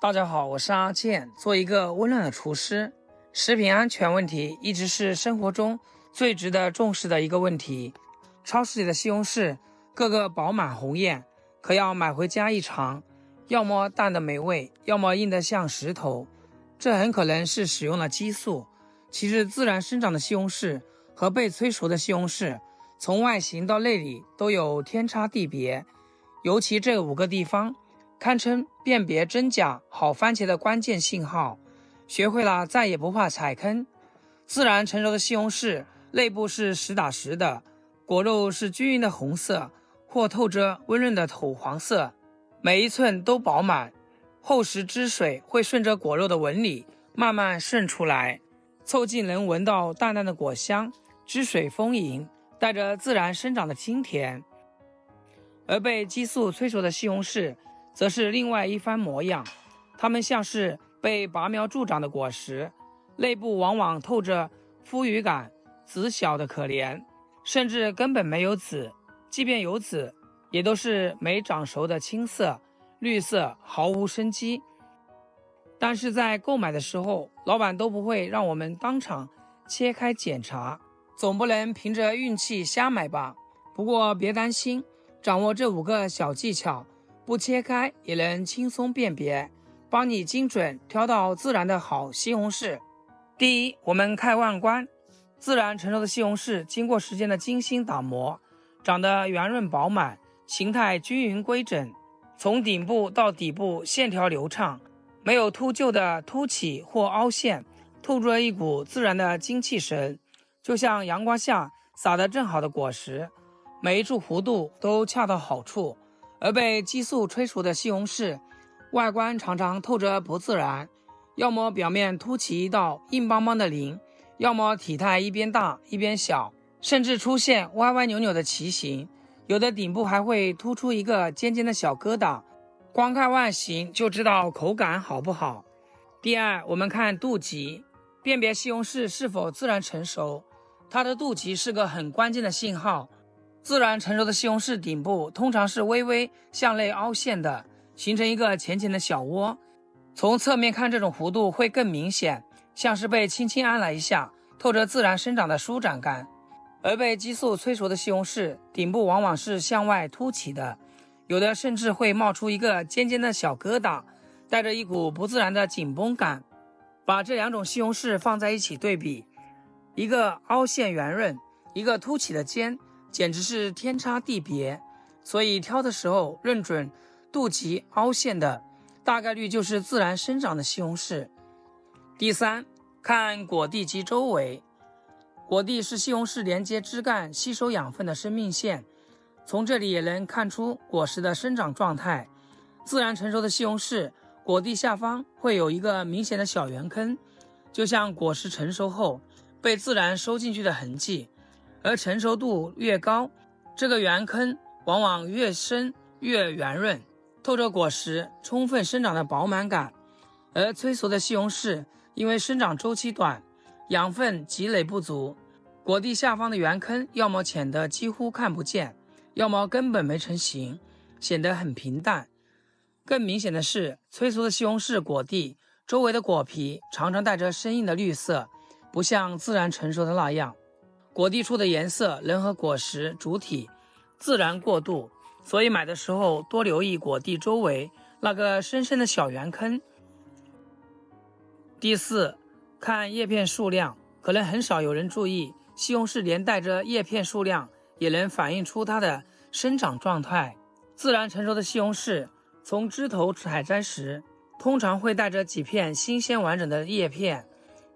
大家好，我是阿健，做一个温暖的厨師。食品安全問題一直是生活中最值得重視的一個問題。超市裡的西紅柿個個飽滿紅豔，可要買回家一嘗，要麼淡的沒味，要麼硬得像石頭。這很可能是使用了激素。其實自然生長的西紅柿和被催熟的西紅柿，從外形到內裡都有天差地別，尤其這5個地方堪稱辨別真假好番茄的關鍵信號，學會了再也不怕踩坑。自然成熟的西紅柿內部是實打實的，果肉是均勻的紅色或透着溫潤的土黃色，每一寸都飽滿，厚實汁水會順着果肉的紋理慢慢滲出來，湊近能聞到淡淡的果香，汁水豐盈，帶着自然生長的清甜。而被激素催熟的西紅柿則是另外一番模樣，它們像是被拔苗助長的果實，內部往往透着馥郁感，籽小的可憐，甚至根本沒有籽，即便有籽，也都是沒長熟的青色、綠色，毫無生機。但是在購買的時候，老闆都不會讓我們當場切開檢查，總不能憑着運氣瞎買吧？不過別擔心，掌握這5個小技巧，不切開也能輕鬆辨別，幫你精準挑到自然的好西紅柿。第一，我們看外觀，自然成熟的西紅柿經過時間的精心打磨，長得圓潤飽滿，形態均勻規整，從頂部到底部線條流暢，沒有禿就的凸起或凹陷，透着一股自然的精氣神，就像陽光下撒得正好的果實，每一處弧度都恰到好處。而被激素催熟的西紅柿，外觀常常透着不自然，要麼表面凸起一道硬邦邦的鱗，要麼體態一邊大一邊小，甚至出現歪歪扭扭的鰭形，有的頂部還會突出一個尖尖的小疙瘩，光看外形就知道口感好不好。第二，我們看肚臍，辨別西紅柿是否自然成熟，它的肚臍是個很關鍵的信號。自然成熟的西紅柿頂部通常是微微向內凹陷的，形成一個淺淺的小窩，從側面看這種弧度會更明顯，像是被輕輕按了一下，透着自然生長的舒展感。而被激素催熟的西紅柿頂部往往是向外凸起的，有的甚至會冒出一個尖尖的小疙瘩，帶着一股不自然的緊繃感。把這2種西紅柿放在一起對比，一個凹陷圓潤，一個凸起的尖，簡直是天差地別。所以挑的時候認準肚臍凹陷的，大概率就是自然生長的西紅柿。第三，看果蒂及周圍，果蒂是西紅柿連接枝幹吸收養分的生命線，從這裡也能看出果實的生長狀態。自然成熟的西紅柿果蒂下方會有一個明顯的小圓坑，就像果實成熟後被自然收進去的痕跡。而成熟度越高，這個圓坑往往越深越圓潤，透着果實充分生長的飽滿感。而催熟的西紅柿因為生長週期短，養分積累不足，果蒂下方的圓坑要麼淺得幾乎看不見，要麼根本沒成型，顯得很平淡。更明顯的是，催熟的西紅柿果蒂周圍的果皮常常帶着生硬的綠色，不像自然成熟的那樣。果蒂處的顏色能和果實主體自然過渡，所以買的時候多留意果蒂周圍那個深深的小圓坑。第四，看葉片數量，可能很少有人注意，西紅柿連帶着葉片數量也能反映出它的生長狀態。自然成熟的西紅柿從枝頭採摘時，通常會帶着幾片新鮮完整的葉片，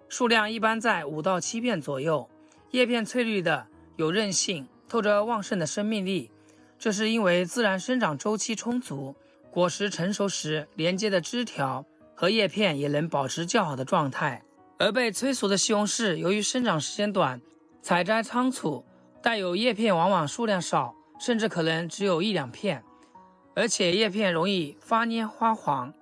數量一般在5到7片左右。葉片翠綠的，有韌性，透着旺盛的生命力，這是因為自然生長週期充足，果實成熟時連接的枝條和葉片也能保持較好的狀態。而被催熟的西紅柿由於生長時間短，採摘倉促，帶有葉片往往數量少，甚至可能只有1-2片，而且葉片容易發蔫發黃，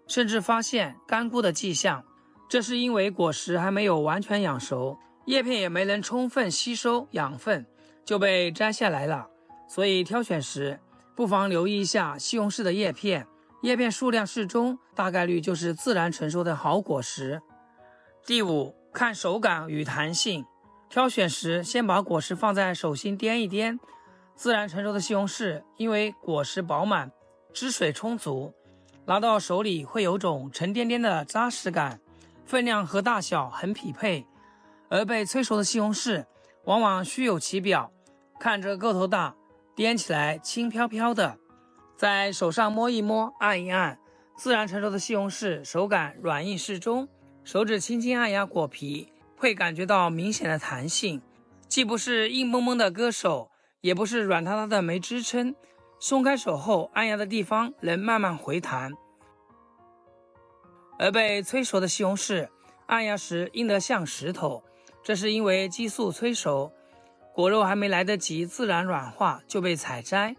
甚至發現乾枯的跡象，這是因為果實還沒有完全養熟，葉片也沒能充分吸收養分，就被摘下來了。所以挑選時不妨留意一下西紅柿的葉片，葉片數量適中，大概率就是自然成熟的好果實。第五，看手感與彈性。挑選時，先把果實放在手心掂一掂。自然成熟的西紅柿，因為果實飽滿，汁水充足，拿到手裡會有種沉甸甸的扎實感，分量和大小很匹配。而被催熟的西紅柿往往虛有其表，看着個頭大，掂起來輕飄飄的，在手上摸一摸，按一按。自然成熟的西紅柿手感軟硬適中，手指輕輕按壓果皮，會感覺到明顯的彈性，既不是硬邦邦的割手，也不是軟塌塌的沒支撐，鬆開手後按壓的地方能慢慢回彈。而被催熟的西紅柿按壓時硬得像石頭，這是因為激素催熟，果肉還沒來得及自然軟化就被採摘，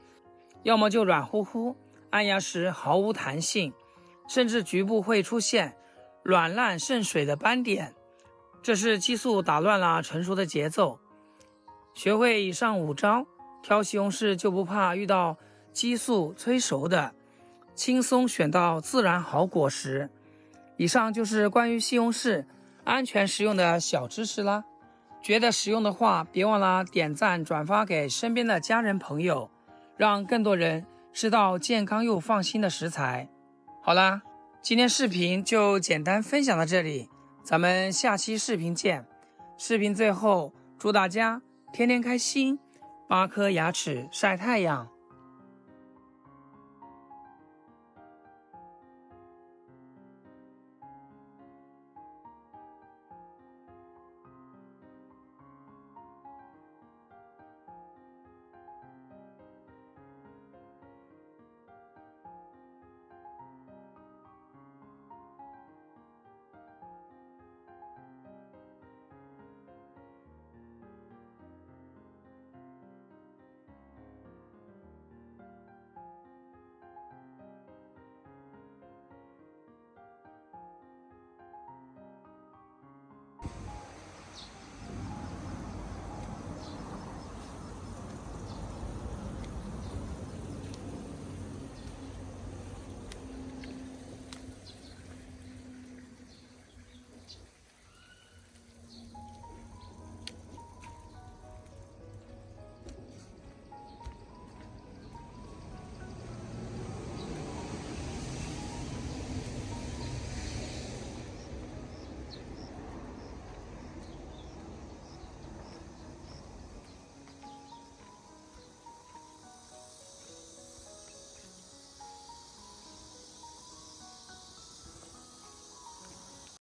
要麼就軟乎乎，按壓時毫無彈性，甚至局部會出現軟爛滲水的斑點，這是激素打亂了成熟的節奏。學會以上5招，挑西紅柿就不怕遇到激素催熟的，輕鬆選到自然好果實。以上就是關於西紅柿安全食用的小知識啦。覺得實用的話，別忘了點讚轉發給身邊的家人朋友，讓更多人吃到健康又放心的食材。好啦，今天視頻就簡單分享到這裡，咱們下期視頻見。視頻最後祝大家天天開心，8顆牙齒曬太陽。